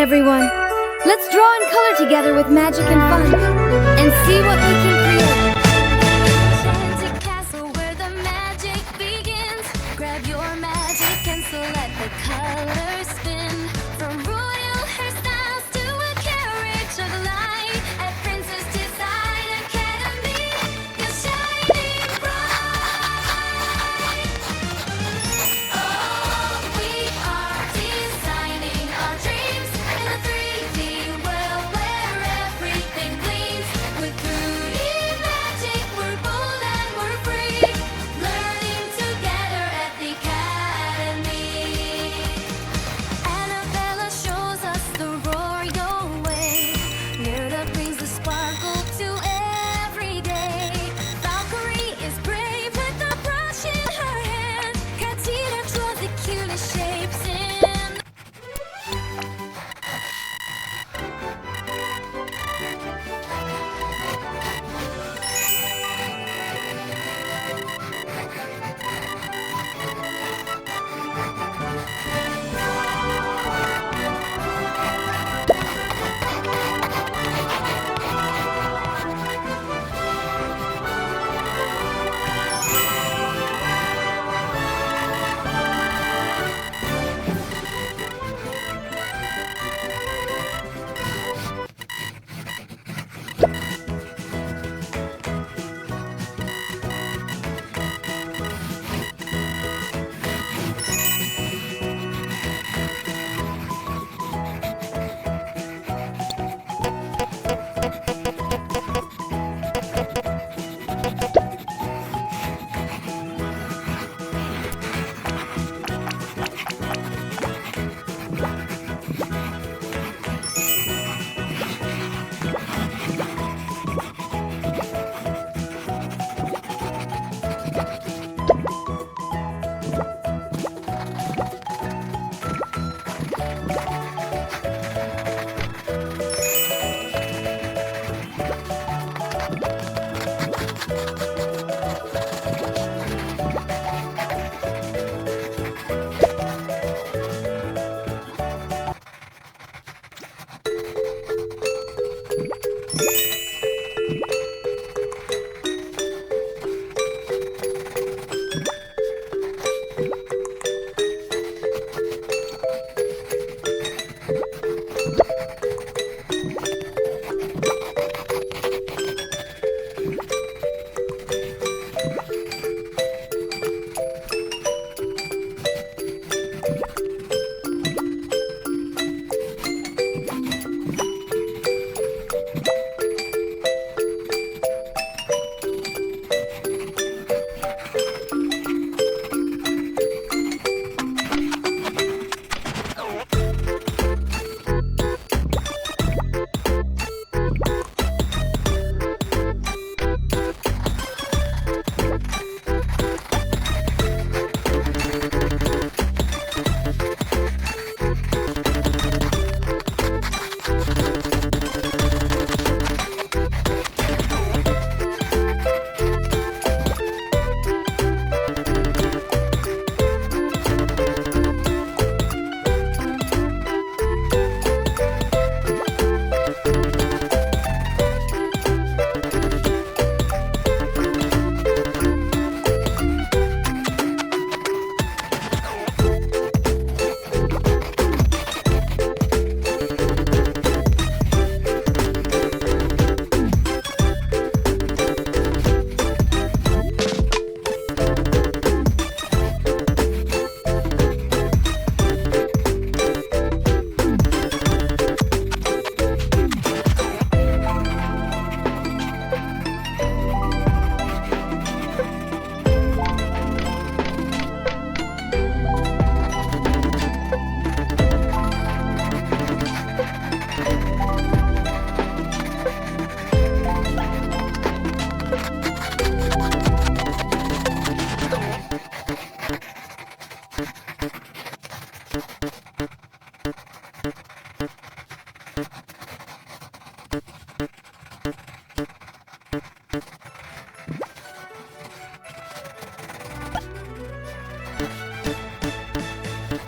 everyone. Let's draw and color together with magic and fun, and see what we can create. Enchanted castle where the magic begins. Grab your magic and so let the colors spin. From royal hairstyles to a carriage of light at Princess Design Academy, you're shining bright. Oh, we are designing our dreams in a 3D world where everything gleams. With fruity magic, we're bold and we're free, learning together at the academy. Annabella shows us the royal way. Mirda brings the sparkle to every day. Valkyrie is brave with a brush in her hand. Katina draws the cutest shapes in.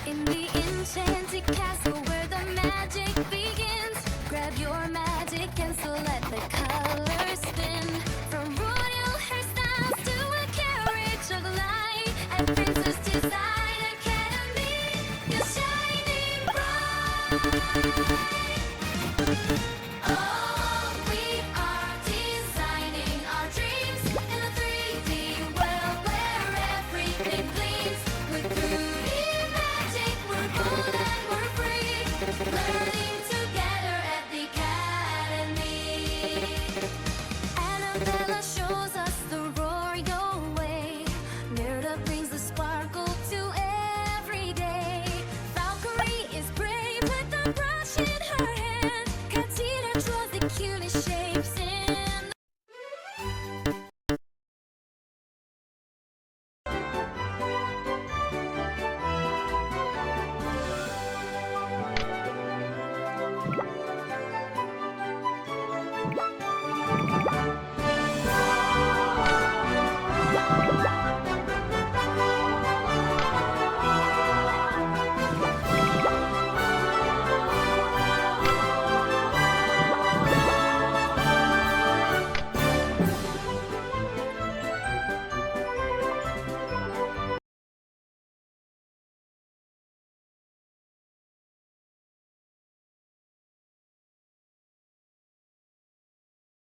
In the enchanted castle where the the magic begins. Grab your